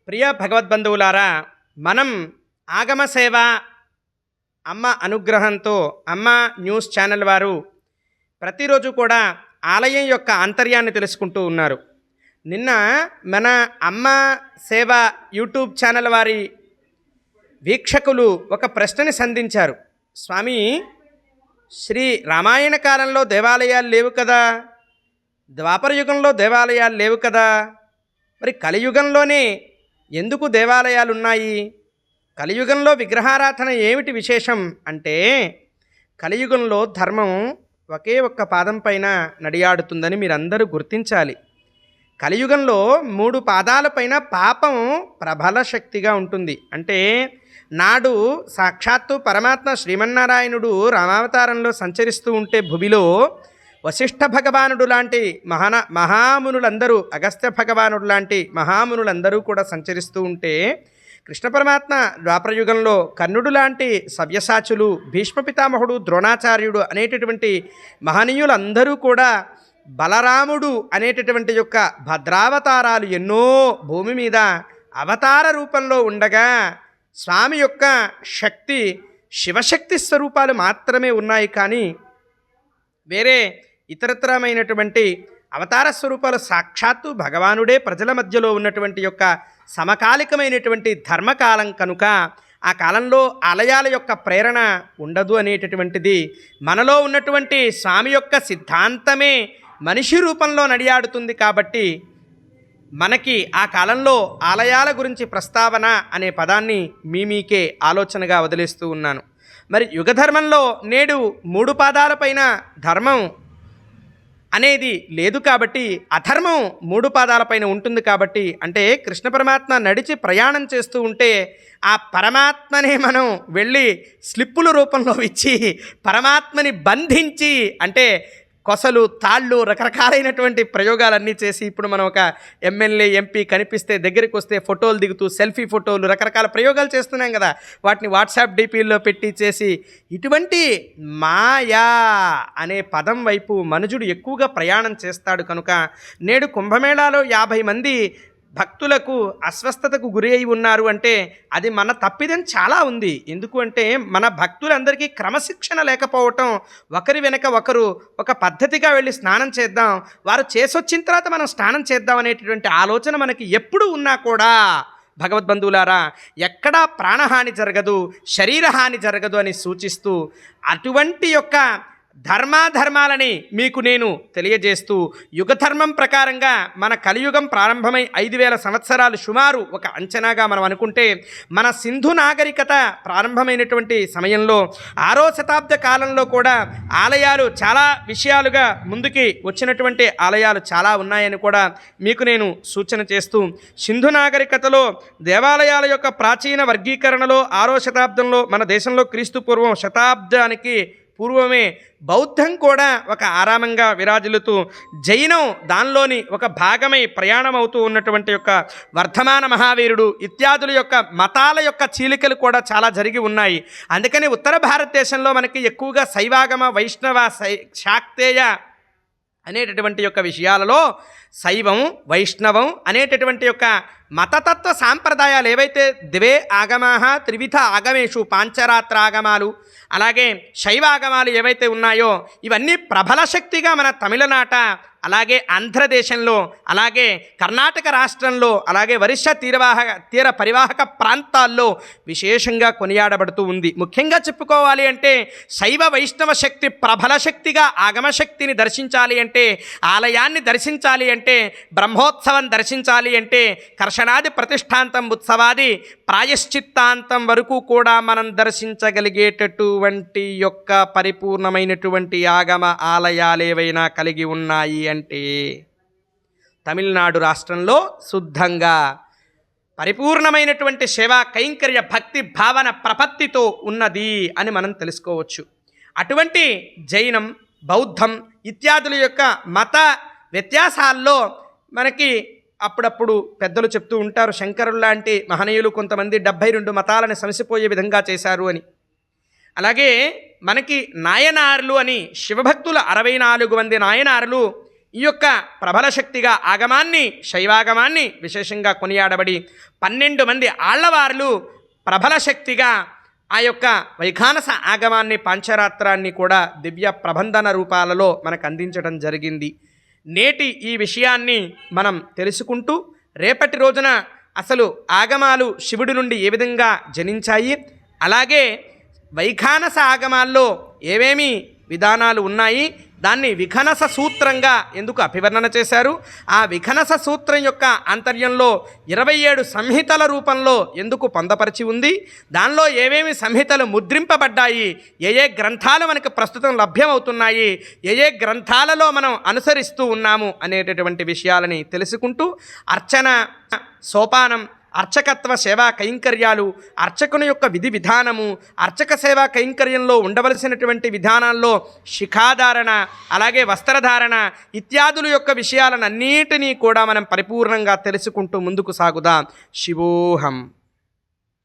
ప్రియ భగవద్బంధువులారా, మనం ఆగమ సేవ అమ్మ అనుగ్రహంతో అమ్మ న్యూస్ ఛానల్ వారు ప్రతిరోజు కూడా ఆలయం యొక్క ఆంతర్యాన్ని తెలుసుకుంటూ ఉన్నారు. నిన్న మన అమ్మ సేవ యూట్యూబ్ ఛానల్ వారి వీక్షకులు ఒక ప్రశ్నని సంధించారు. స్వామి, శ్రీ రామాయణ కాలంలో దేవాలయాలు లేవు కదా, ద్వాపర యుగంలో దేవాలయాలు లేవు కదా, మరి కలియుగంలోనే ఎందుకు దేవాలయాలు ఉన్నాయి? కలియుగంలో విగ్రహారాధన ఏమిటి విశేషం అంటే, కలియుగంలో ధర్మం ఒకే ఒక్క పాదం పైన నడియాడుతుందని మీరందరూ గుర్తించాలి. కలియుగంలో 3 పాదాలపైన పాపం ప్రబల శక్తిగా ఉంటుంది. అంటే నాడు సాక్షాత్తు పరమాత్మ శ్రీమన్నారాయణుడు రామావతారంలో సంచరిస్తూ ఉంటే భూమిలో వశిష్ఠ భగవానుడు లాంటి మహామునులందరూ, అగస్త్య భగవానుడు లాంటి మహామునులందరూ కూడా సంచరిస్తూ ఉంటే, కృష్ణ పరమాత్మ ద్వాపరయుగంలో కర్ణుడు లాంటి సవ్యసాచులు, భీష్మ పితామహుడు, ద్రోణాచార్యుడు అనేటటువంటి మహనీయులందరూ కూడా బలరాముడు అనేటటువంటి యొక్క భద్రావతారాలు ఎన్నో భూమి మీద అవతార రూపంలో ఉండగా, స్వామి యొక్క శక్తి శివశక్తి స్వరూపాలు మాత్రమే ఉన్నాయి. కానీ వేరే ఇతరత్రమైనటువంటి అవతార స్వరూపాలు సాక్షాత్తు భగవానుడే ప్రజల మధ్యలో ఉన్నటువంటి యొక్క సమకాలికమైనటువంటి ధర్మకాలం కనుక ఆ కాలంలో ఆలయాల యొక్క ప్రేరణ ఉండదు అనేటటువంటిది, మనలో ఉన్నటువంటి స్వామి యొక్క సిద్ధాంతమే మనిషి రూపంలో నడియాడుతుంది. కాబట్టి మనకి ఆ కాలంలో ఆలయాల గురించి ప్రస్తావన అనే పదాన్ని మీకే ఆలోచనగా వదిలేస్తూ ఉన్నాను. మరి యుగధర్మంలో నేడు 3 పాదాలపైన ధర్మం అనేది లేదు కాబట్టి అధర్మం 3 పాదాలపైన ఉంటుంది. కాబట్టి అంటే కృష్ణ పరమాత్మ నడిచి ప్రయాణం చేస్తూ ఉంటే ఆ పరమాత్మనే మనం వెళ్ళి స్లిప్పుల రూపంలో ఇచ్చి పరమాత్మని బంధించి, అంటే కొసలు, తాళ్ళు, రకరకాలైనటువంటి ప్రయోగాలన్నీ చేసి, ఇప్పుడు మనం ఒక ఎమ్మెల్యే, ఎంపీ కనిపిస్తే దగ్గరికి వస్తే ఫోటోలు దిగుతూ సెల్ఫీ ఫోటోలు, రకరకాల ప్రయోగాలు చేస్తున్నాం కదా, వాటిని వాట్సాప్ డిపిల్లో పెట్టి చేసి, ఇటువంటి మాయా అనే పదం వైపు మనుజుడు ఎక్కువగా ప్రయాణం చేస్తాడు. కనుక నేడు కుంభమేళాలో 50 మంది భక్తులకు అస్వస్థతకు గురి అయి ఉన్నారు అంటే అది మన తప్పిదం చాలా ఉంది. ఎందుకు అంటే మన భక్తులందరికీ క్రమశిక్షణ లేకపోవటం, ఒకరి వెనక ఒకరు ఒక పద్ధతిగా వెళ్ళి స్నానం చేద్దాం, వారు చేసొచ్చిన తర్వాత మనం స్నానం చేద్దాం అనేటటువంటి ఆలోచన మనకి ఎప్పుడు ఉన్నా కూడా భగవద్బంధువులారా, ఎక్కడా ప్రాణహాని జరగదు, శరీరహాని జరగదు అని సూచిస్తూ అటువంటి యొక్క ధర్మాధర్మాలని మీకు నేను తెలియజేస్తూ, యుగధర్మం ప్రకారంగా మన కలియుగం ప్రారంభమై 5000 సంవత్సరాలు సుమారు ఒక అంచనాగా మనం అనుకుంటే, మన సింధు నాగరికత ప్రారంభమైనటువంటి సమయంలో 6వ శతాబ్ద కాలంలో కూడా ఆలయాలు చాలా విషయాలుగా ముందుకి వచ్చినటువంటి ఆలయాలు చాలా ఉన్నాయని కూడా మీకు నేను సూచన చేస్తూ, సింధు నాగరికతలో దేవాలయాల యొక్క ప్రాచీన వర్గీకరణలో 6వ శతాబ్దంలో మన దేశంలో క్రీస్తు పూర్వం శతాబ్దానికి పూర్వమే బౌద్ధం కూడా ఒక ఆరామంగా విరాజిల్లుతూ, జైనం దానిలోని ఒక భాగమై ప్రయాణం అవుతూ ఉన్నటువంటి యొక్క వర్ధమాన మహావీరుడు ఇత్యాదుల యొక్క మతాల యొక్క చీలికలు కూడా చాలా జరిగి ఉన్నాయి. అందుకని ఉత్తర భారతదేశంలో మనకి ఎక్కువగా శైవాగమ, వైష్ణవ, శాక్తేయ అనేటటువంటి యొక్క విషయాలలో శైవం, వైష్ణవం అనేటటువంటి యొక్క మతతత్వ సాంప్రదాయాలు ఏవైతే ద్వే ఆగమాహ త్రివిధ ఆగమేషు పాంచరాత్రాగమాలు, అలాగే శైవాగమాలు ఏవైతే ఉన్నాయో ఇవన్నీ ప్రబల శక్తిగా మన తమిళనాట, అలాగే ఆంధ్రదేశంలో, అలాగే కర్ణాటక రాష్ట్రంలో, అలాగే ఒరిస్సా తీర పరివాహక ప్రాంతాల్లో విశేషంగా కొనియాడబడుతూ ఉంది. ముఖ్యంగా చెప్పుకోవాలి అంటే శైవ వైష్ణవ శక్తి ప్రబల శక్తిగా ఆగమశక్తిని దర్శించాలి అంటే, ఆలయాన్ని దర్శించాలి అంటే, బ్రహ్మోత్సవం దర్శించాలి అంటే, కర్షణాది ప్రతిష్టాంతం ఉత్సవాది ప్రాయశ్చిత్తాంతం వరకు కూడా మనం దర్శించగలిగేటటువంటి యొక్క పరిపూర్ణమైనటువంటి ఆగమ ఆలయాలు ఏవైనా కలిగి ఉన్నాయి అంటే తమిళనాడు రాష్ట్రంలో శుద్ధంగా పరిపూర్ణమైనటువంటి సేవా కైంకర్య భక్తి భావన ప్రపత్తితో ఉన్నది అని మనం తెలుసుకోవచ్చు. అటువంటి జైనం, బౌద్ధం ఇత్యాదుల యొక్క మత వ్యత్యాసాల్లో మనకి అప్పుడప్పుడు పెద్దలు చెప్తూ ఉంటారు, శంకరులు లాంటి మహనీయులు కొంతమంది 72 మతాలను సమసిపోయే విధంగా చేశారు అని. అలాగే మనకి నాయనార్లు అని శివభక్తుల 64 మంది నాయనార్లు ఈ యొక్క ప్రబల శక్తిగా ఆగమాన్ని, శైవాగమాన్ని విశేషంగా కొనియాడబడి 12 మంది ఆళ్లవార్లు ప్రబల శక్తిగా ఆ యొక్క వైఖానస ఆగమాన్ని, పాంచరాత్రాన్ని కూడా దివ్య ప్రబంధన రూపాలలో మనకు అందించడం జరిగింది. నేటి ఈ విషయాన్ని మనం తెలుసుకుంటూ రేపటి రోజున అసలు ఆగమాలు శివుడి నుండి ఏ విధంగా జనించాయి, అలాగే వైఖానస ఆగమాల్లో ఏమేమి విధానాలు ఉన్నాయి, దాన్ని విఖనస సూత్రంగా ఎందుకు అభివర్ణన చేశారు, ఆ విఖనస సూత్రం యొక్క ఆంతర్యంలో 27 సంహితల రూపంలో ఎందుకు పొందపరిచి ఉంది, దానిలో ఏమేమి సంహితలు ముద్రింపబడ్డాయి, ఏ ఏ గ్రంథాలు మనకు ప్రస్తుతం లభ్యమవుతున్నాయి, ఏ ఏ గ్రంథాలలో మనం అనుసరిస్తూ ఉన్నాము అనేటటువంటి విషయాలని తెలుసుకుంటూ అర్చన, సోపానం, అర్చకత్వ సేవా కైంకర్యాలు, అర్చకుని యొక్క విధి విధానము, అర్చక సేవా కైంకర్యంలో ఉండవలసినటువంటి విధానాల్లో శిఖాధారణ, అలాగే వస్త్రధారణ ఇత్యాదుల యొక్క విషయాలన్నిటినీ కూడా మనం పరిపూర్ణంగా తెలుసుకుంటూ ముందుకు సాగుదాం. శివోహం.